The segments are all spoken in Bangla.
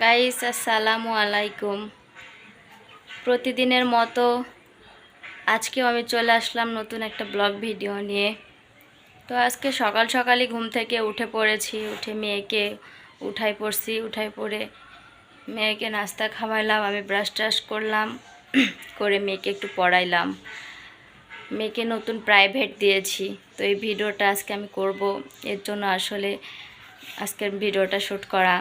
গাইস আসসালামু আলাইকুম। প্রতিদিনের মতো আজকেও আমি চলে আসলাম নতুন একটা ব্লগ ভিডিও নিয়ে। তো আজকে সকাল সকালই ঘুম থেকে উঠে পড়েছি, উঠে মেয়েকে উঠাই পড়ে মেয়েকে নাস্তা খাওয়াইলাম, আমি ব্রাশ ট্রাশ করলাম, করে মেয়েকে একটু পড়াইলাম। মেয়েকে নতুন প্রাইভেট দিয়েছি, তো এই ভিডিওটা আজকে আমি করব, এর জন্য আসলে আজকের ভিডিওটা শ্যুট করা।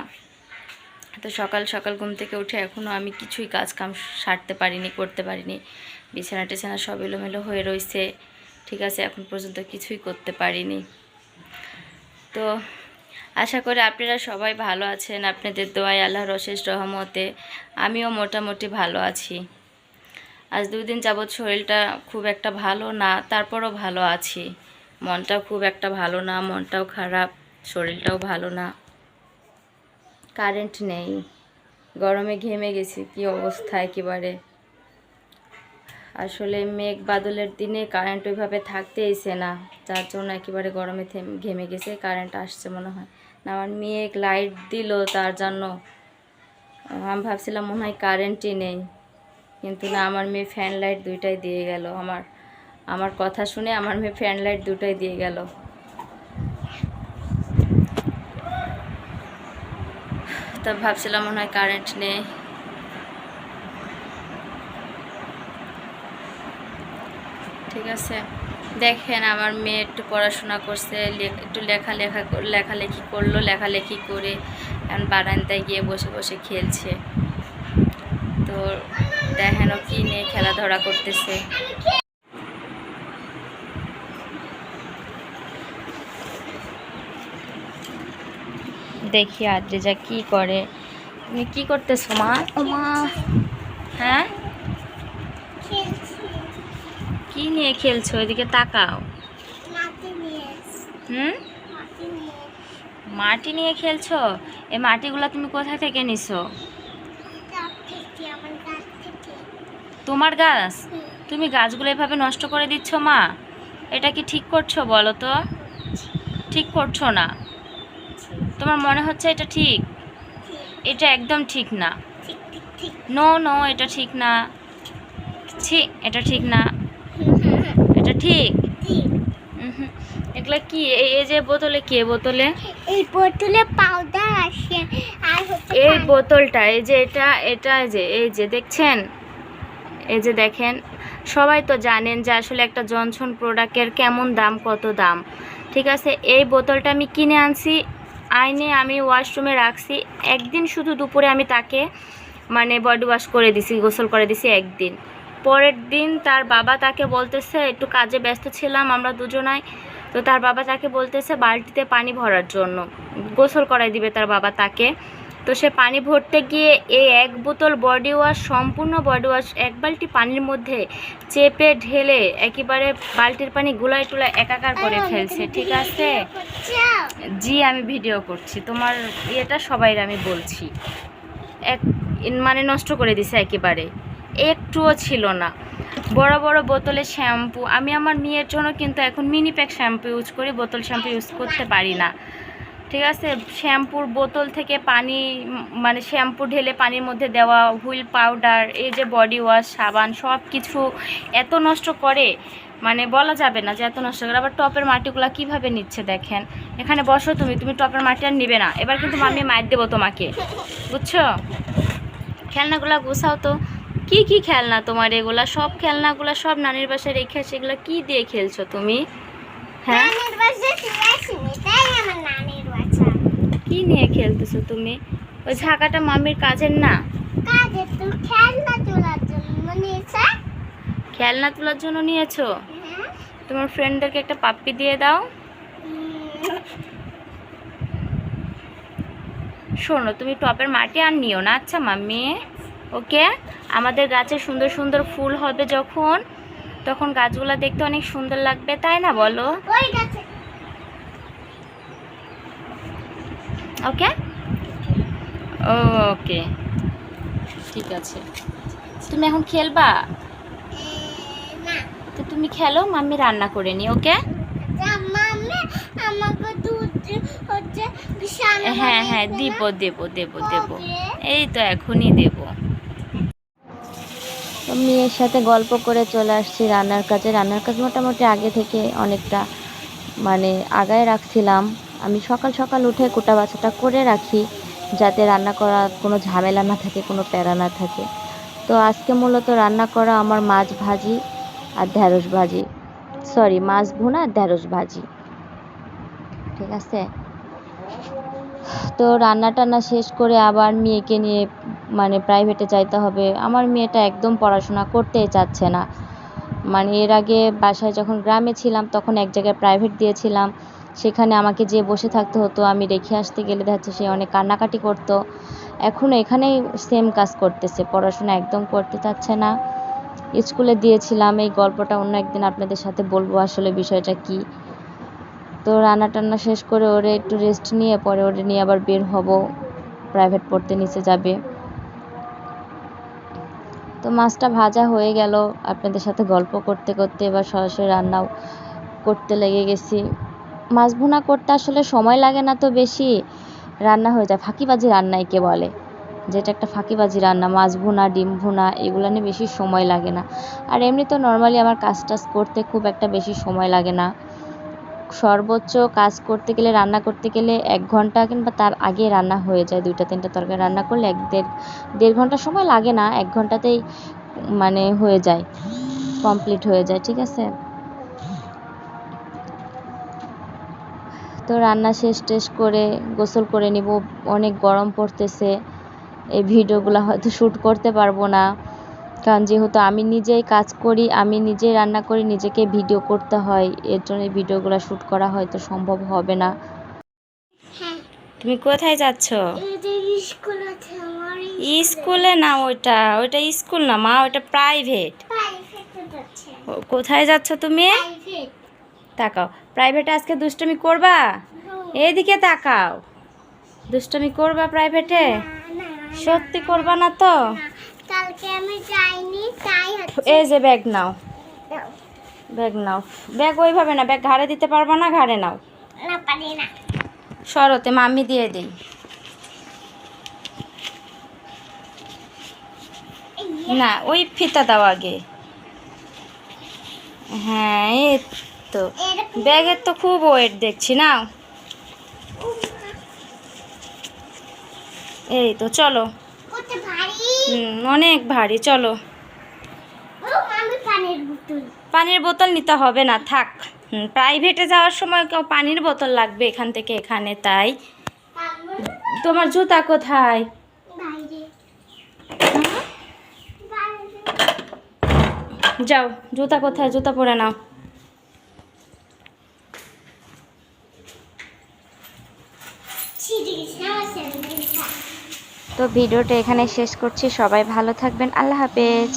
তো সকাল সকাল ঘুম থেকে উঠে এখনও আমি কিছুই কাজকাম সারতে পারিনি, করতে পারিনি। বিছানা টিছানা সব এলোমেলো হয়ে রয়েছে, ঠিক আছে, এখন পর্যন্ত কিছুই করতে পারিনি। তো আশা করি আপনারা সবাই ভালো আছেন, আপনাদের দোয়ায় আল্লাহর অশেষ রহমতে আমিও মোটামুটি ভালো আছি। আজ 2 দিন যাবৎ শরীরটা খুব একটা ভালো না, তারপরও ভালো আছি। মনটাও খুব একটা ভালো না, মনটাও খারাপ, শরীরটাও ভালো না। কারেন্ট নেই, গরমে ঘেমে গেছি, কি অবস্থা একেবারে। আসলে মেঘ বাদলের দিনে কারেন্ট ওইভাবে থাকতেইছে না, যার জন্য একেবারে গরমে ঘেমে গেছে। কারেন্ট আসছে মনে হয় না, আমার মেঘ লাইট দিল, তার জন্য আমি ভাবছিলাম মনে হয় কারেন্টই নেই, কিন্তু না, আমার মেয়ে ফ্যান লাইট দুইটাই দিয়ে গেল। আমার কথা শুনে আমার মেয়ে ফ্যান লাইট দুটাই দিয়ে গেল। তা ভাবছিলাম মনে হয় কারেন্ট নেই। ঠিক আছে, দেখেন আমার মেয়ে একটু পড়াশোনা করছে, একটু লেখালেখি করলো, লেখালেখি করে এখন বারান্দায় গিয়ে বসে বসে খেলছে। তো দেখেন ও কী নিয়ে খেলাধরা করতেছে। দেখি আদ্রিজা কি করে। তুমি কি করতেছো মা? ও মা, হ্যাঁ কি নিয়ে খেলছো? এদিকে তাকাও। মাটি নিয়ে খেলছো? এই মাটিগুলো তুমি কোথা থেকে নিছো? তোমার গাছ? তুমি গাছগুলো এভাবে নষ্ট করে দিচ্ছ মা, এটা কি ঠিক করছো বলো তো? ঠিক করছো না, তোমার মনে হচ্ছে এটা ঠিক? এটা একদম ঠিক না। নো নো, এটা ঠিক না। ছি, এটা ঠিক না, এটা ঠিক। এগুলা কি? এই যে বোতলে, কি বোতলে? এই বোতলে পাউডার আসে, আর এই বোতলটা, এই যে এটা এই যে দেখছেন, এই যে দেখেন, সবাই তো জানেন যে আসলে একটা জনসন প্রোডাক্টের কেমন দাম, কত দাম। ঠিক আছে, এই বোতলটা আমি কিনে আনছি, আইনে আমি ওয়াশরুমে রাখছি। একদিন শুধু দুপুরে আমি তাকে মানে বডি ওয়াশ করে দিছি, গোসল করে দিছি একদিন। পরের দিন তার বাবা তাকে বলতেছে, একটু কাজে ব্যস্ত ছিলাম আমরা দুজনাই, তো তার বাবা তাকে বলতেছে বালতিতে পানি ভরার জন্য, গোসল করাই দিবে তার বাবা তাকে। তো সে পানি ভরতে গিয়ে এই 1 বোতল বডি ওয়াশ, সম্পূর্ণ বডি ওয়াশ 1 বালতি পানির মধ্যে চেপে ঢেলে একেবারে বালতির পানি গুলাই টুলাই একাকার করে ফেলছে। ঠিক আছে জি, আমি ভিডিও করছি, তোমার এটা সবাই আমি বলছি। মানে নষ্ট করে দিছে একেবারে, একটুও ছিল না। বড় বড় বোতলে শ্যাম্পু, আমি আমার মেয়ের জন্য কিন্তু এখন মিনি প্যাক শ্যাম্পু ইউজ করি, বোতল শ্যাম্পু ইউজ করতে পারি না। ঠিক আছে, শ্যাম্পুর বোতল থেকে পানি, মানে শ্যাম্পু ঢেলে পানির মধ্যে দেওয়া, হুইল পাউডার, এই যে বডি ওয়াশ, সাবান, সব কিছু এত নষ্ট করে, মানে বলা যাবে না যে এত নষ্ট করে। আবার টপের মাটিগুলো কিভাবে নিচ্ছে দেখেন। এখানে বসো, তুমি টপের মাটি আর নিবে না, এবার কিন্তু আমি মার দেবো তোমাকে, বুঝছো? খেলনাগুলো গুছাও তো। কি কি খেলনা তোমার এগুলা? সব খেলনাগুলো সব নানির বাসায় রেখে, সেগুলো কি দিয়ে খেলছো তুমি? হ্যাঁ, কি নিয়ে খেলতেছো তুমি? ওই ঝাঁকাটা মামির কাজের না? খেলনা তোলার জন্য নিয়েছো? তোমার ফ্রেন্ডদেরকে একটা পাপ্পি দিয়ে দাও। শোনো, তুমি টপের মাটি আর নিও না, আচ্ছা মাম্মি? ওকে, আমাদের গাছে সুন্দর সুন্দর ফুল হবে যখন, তখন গাছগুলো দেখতে অনেক সুন্দর লাগবে, তাই না বলো? ওকে ওকে, ঠিক আছে। তুমি এখন খেলবা? তো তুমি খেলো, মাম্মি রান্না করে নি। ওকে, আমাকে দুধ হচ্ছে বিশাল হ্যাঁ হ্যাঁ দেব দেব দেব দেব, এই তো এখনই দেব। তো মেয়ের সাথে গল্প করে চলে আসছি রান্নার কাজে। রান্নার কাজ মোটামুটি আগে থেকে অনেকটা মানে আগায় রাখছিলাম। আমি সকাল সকাল উঠে কোটা বাছাটা করে রাখি, যাতে রান্না করা কোনো ঝামেলা না থাকে, কোনো প্যারা না থাকে। তো আজকে মূলত রান্না করা আমার মাছ ভাজি আর ঢ্যাঁড়স ভাজি, সরি মাছ ভুনা আর ঢ্যাঁড়স ভাজি, ঠিক আছে। তো রান্না টান্না শেষ করে আবার মেয়েকে নিয়ে মানে প্রাইভেটে যাইতে হবে। আমার মেয়েটা একদম পড়াশোনা করতেই চাচ্ছে না। মানে এর আগে বাসায় যখন গ্রামে ছিলাম তখন এক জায়গায় প্রাইভেট দিয়েছিলাম, সেখানে আমাকে যেয়ে বসে থাকতে হতো। আমি রেখে আসতে গেলে দেখা যাচ্ছে সে অনেক কান্নাকাটি করতো। এখনও এখানেই সেম কাজ করতেছে, পড়াশোনা একদম করতে চাচ্ছে না। স্কুলে দিয়েছিলাম, এই গল্পটা অন্য একদিন আপনাদের সাথে বলবো আসলে বিষয়টা কি। তো রান্না টান্না শেষ করে ওরে একটু রেস্ট নিয়ে পরে ওরে নিয়ে আবার বের হব, প্রাইভেট পড়তে নিচে যাবে। তো মাছটা ভাজা হয়ে গেল, আপনাদের সাথে গল্প করতে করতে এবার সরাসরি রান্নাও করতে লেগে গেছি। মাছ ভুনা করতে আসলে সময় লাগে না তো বেশি, রান্না হয়ে যায়। ফাঁকিবাজি রান্নাই কে বলে, যেটা একটা ফাঁকিবাজি রান্না। মাছ ভুনা, ডিম ভুনা এগুলো নিয়ে বেশি সময় লাগে না। আর এমনি তো নর্মালি আমার কাজ টাজ করতে খুব একটা বেশি সময় লাগে না। সর্বোচ্চ কাজ করতে গেলে, রান্না করতে গেলে 1 ঘন্টা কিংবা তার আগে রান্না হয়ে যায়। 2টা 3টা তরকারি রান্না করলে 1-1.5 ঘন্টা সময় লাগে না, 1 ঘন্টাতেই মানে হয়ে যায়, কমপ্লিট হয়ে যায়, ঠিক আছে। তো রান্না শেষ টেস করে গোসল করে নিব, অনেক গরম পড়তেছে। এই ভিডিওগুলো হয়তো শ্যুট করতে পারবো না, কারণ যেহেতু আমি নিজেই কাজ করি, আমি নিজেই রান্না করি, নিজেকে ভিডিও করতে হয়, এর জন্য এই ভিডিওগুলো শ্যুট করা হয়তো সম্ভব হবে না। হ্যাঁ, তুমি কোথায় যাচ্ছ? এটা স্কুল আছে আমার। স্কুলে না, ওইটা ওইটা স্কুল না মা, ওইটা প্রাইভেট। প্রাইভেটে যাচ্ছে। কোথায় যাচ্ছ তুমি? প্রাইভেট। তাকাও, প্রাইভেটে আজকে দুষ্টুমি করবা? এইদিকে তাকাও, দুষ্টুমি করবা প্রাইভেটে? না, সত্যি করবা না তো? কালকে আমি যাইনি তাই হচ্ছে। এই যে ব্যাগ নাও, দাও। ব্যাগ নাও। ব্যাগ ওইভাবে না, ব্যাগ ঘাড়ে দিতে পারবা না, ঘাড়ে নাও। না পারি না। শরতে মাম্মি দিয়ে দিই। না ওই ফিতা দাও আগে। হ্যাঁ এই তো, ব্যাগের তো খুব ওয়েট দেখছি না। এই তো চলো। কত ভারী। অনেক ভারী, চলো। ও আমি পানির বোতল। পানির বোতল নিতে হবে না, থাক। প্রাইভেটে যাওয়ার সময় কেউ পানির বোতল লাগবে এখান থেকে এখানে, তাই। তোমার জুতা কোথায়? বাইরে। যাও, জুতা কোথায়? জুতা পরে নাও। তো ভিডিওটা এখানে শেষ করছি, সবাই ভালো থাকবেন, আল্লাহ হাফেজ।